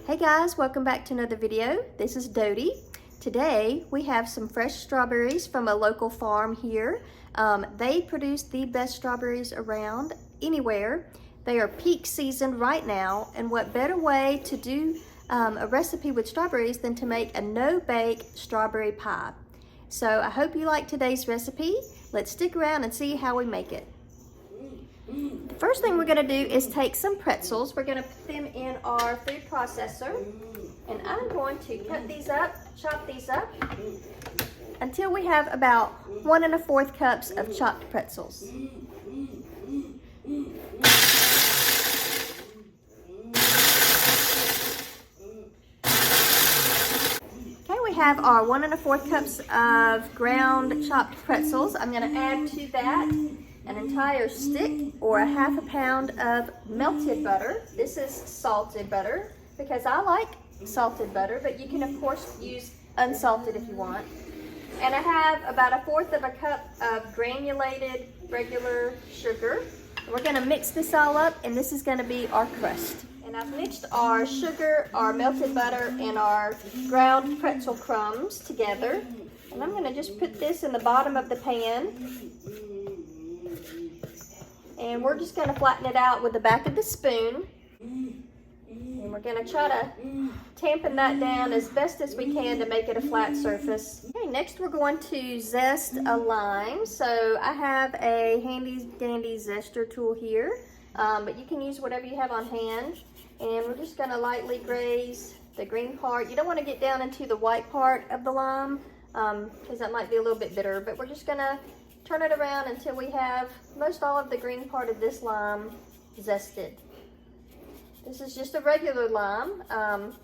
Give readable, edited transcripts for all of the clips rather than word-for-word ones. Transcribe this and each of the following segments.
Hey guys, welcome back to another video. This is Dodi. Today we have some fresh strawberries from a local farm here. They produce the best strawberries around anywhere. They are peak season right now, and what better way to do a recipe with strawberries than to make a no-bake strawberry pie. So I hope you like today's recipe. Let's stick around and see how we make it. The first thing we're going to do is take some pretzels. We're going to put them in our food processor, and I'm going to cut these up, chop these up until we have about 1 1/4 cups of chopped pretzels. Okay, we have our 1 1/4 cups of ground chopped pretzels. I'm going to add to that an entire stick or a 1/2 pound of melted butter. This is salted butter because I like salted butter, but you can of course use unsalted if you want. And I have about 1/4 cup of granulated regular sugar. We're going to mix this all up, and this is going to be our crust. And I've mixed our sugar, our melted butter, and our ground pretzel crumbs together. And I'm going to just put this in the bottom of the pan. And we're just going to flatten it out with the back of the spoon. And we're going to try to tampen that down as best as we can to make it a flat surface. Okay, next we're going to zest a lime. So I have a handy dandy zester tool here, but you can use whatever you have on hand. And we're just going to lightly graze the green part. You don't want to get down into the white part of the lime because that might be a little bit bitter, but we're just going to turn it around until we have most all of the green part of this lime zested. This is just a regular lime.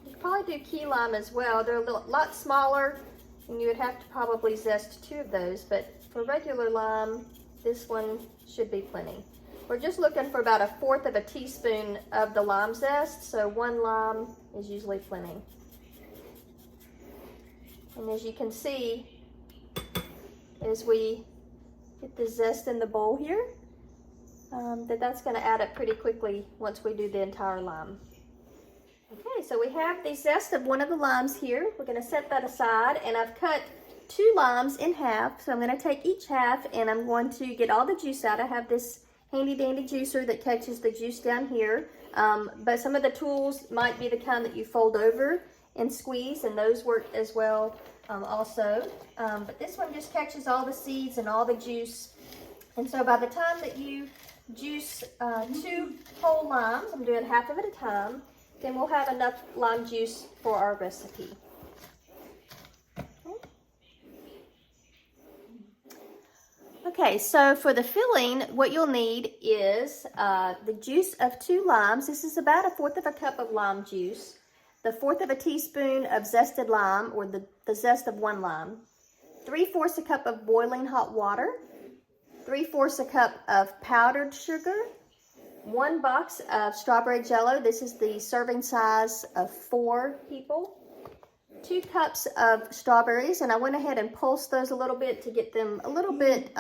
You could probably do key lime as well. They're a lot smaller, and you would have to probably zest 2 of those, but for regular lime, this one should be plenty. We're just looking for about 1/4 teaspoon of the lime zest, so 1 lime is usually plenty. And as you can see, as we get the zest in the bowl here, that's going to add up pretty quickly once we do the entire lime. Okay, so we have the zest of 1 of the limes here. We're going to set that aside, and I've cut 2 limes in half. So I'm going to take each half, and I'm going to get all the juice out. I have this handy dandy juicer that catches the juice down here, but some of the tools might be the kind that you fold over and squeeze, and those work as well also. But this one just catches all the seeds and all the juice. And so by the time that you juice 2 whole limes, I'm doing half of it at a time, then we'll have enough lime juice for our recipe. Okay, so for the filling, what you'll need is the juice of 2 limes. This is about 1/4 cup of lime juice, the 1/4 teaspoon of zested lime, or the zest of 1 lime, 3/4 cup of boiling hot water, 3/4 cup of powdered sugar, 1 box of strawberry jello. This is the serving size of 4 people. 2 cups of strawberries, and I went ahead and pulsed those a little bit to get them a little bit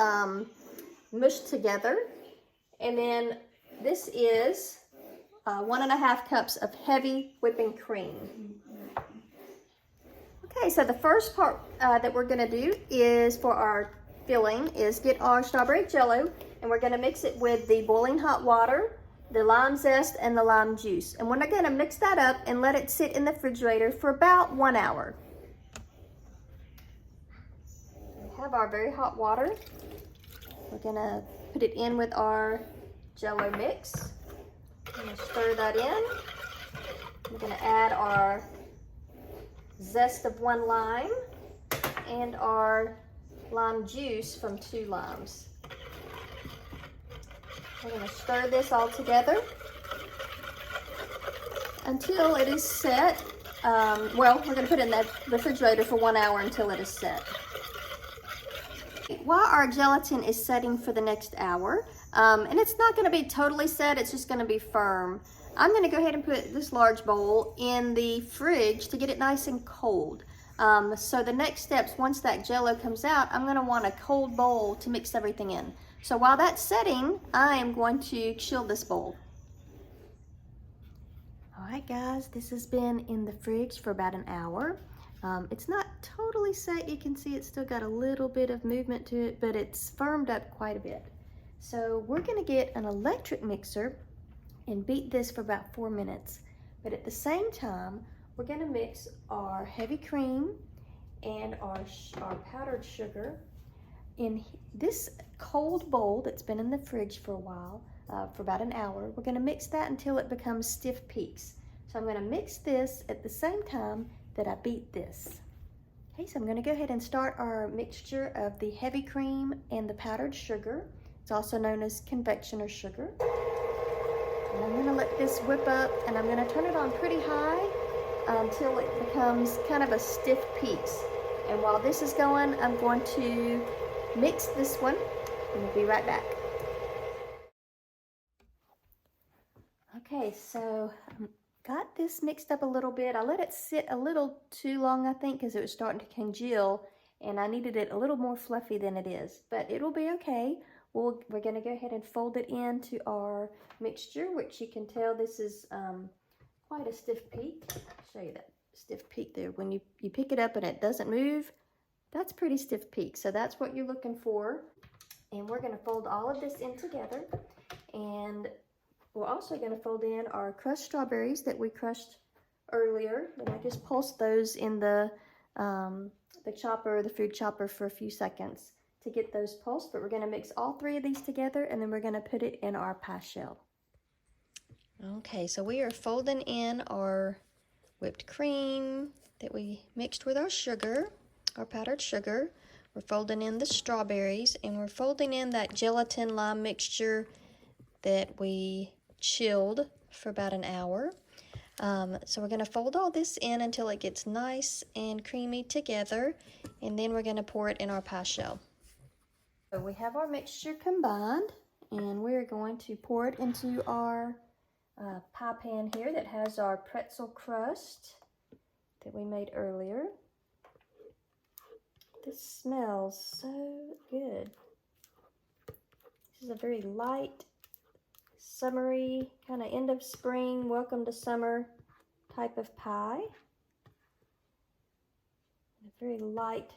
mushed together. And then this is 1 1/2 cups of heavy whipping cream. Okay, so the first part that we're going to do is for our filling is get our strawberry jello, and we're going to mix it with the boiling hot water, the lime zest, and the lime juice. And we're going to mix that up and let it sit in the refrigerator for about 1 hour. We have our very hot water. We're going to put it in with our jello mix. I'm going to stir that in. We're going to add our zest of 1 lime and our lime juice from 2 limes. We're going to stir this all together until it is set. Well, we're going to put it in the refrigerator for 1 hour until it is set. While our gelatin is setting for the next hour, and it's not going to be totally set, it's just going to be firm, I'm going to go ahead and put this large bowl in the fridge to get it nice and cold. So the next steps, once that jello comes out, I'm going to want a cold bowl to mix everything in. So while that's setting, I am going to chill this bowl. All right, guys, this has been in the fridge for about an hour. It's not totally set. You can see it's still got a little bit of movement to it, but it's firmed up quite a bit. So we're gonna get an electric mixer and beat this for about 4 minutes. But at the same time, we're gonna mix our heavy cream and our powdered sugar in this cold bowl that's been in the fridge for a while, for about an hour. We're gonna mix that until it becomes stiff peaks. So I'm gonna mix this at the same time that I beat this. Okay, so I'm gonna go ahead and start our mixture of the heavy cream and the powdered sugar. It's also known as convection or sugar. And I'm gonna let this whip up, and I'm gonna turn it on pretty high until it becomes kind of a stiff peaks. And while this is going, I'm going to mix this one, and we'll be right back. Okay, so got this mixed up a little bit. I let it sit a little too long, I think, because it was starting to congeal, and I needed it a little more fluffy than it is, but it'll be okay. We're gonna go ahead and fold it into our mixture, which you can tell this is quite a stiff peak. I'll show you that stiff peak there. When you pick it up and it doesn't move, that's pretty stiff peak. So that's what you're looking for. And we're gonna fold all of this in together. And we're also gonna fold in our crushed strawberries that we crushed earlier. And I just pulsed those in the chopper, the food chopper, for a few seconds to get those pulsed. But we're gonna mix all 3 of these together, and then we're gonna put it in our pie shell. Okay, so we are folding in our whipped cream that we mixed with our sugar, our powdered sugar. We're folding in the strawberries, and we're folding in that gelatin lime mixture that we chilled for about an hour. So we're gonna fold all this in until it gets nice and creamy together, and then we're gonna pour it in our pie shell. So we have our mixture combined, and we're going to pour it into our pie pan here that has our pretzel crust that we made earlier. This smells so good. This is a very light, summery, kind of end of spring, welcome to summer type of pie. And a very light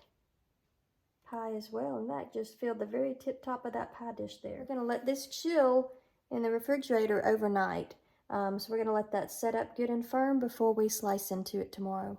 pie as well, and that just filled the very tip top of that pie dish there. We're gonna let this chill in the refrigerator overnight. So we're gonna let that set up good and firm before we slice into it tomorrow.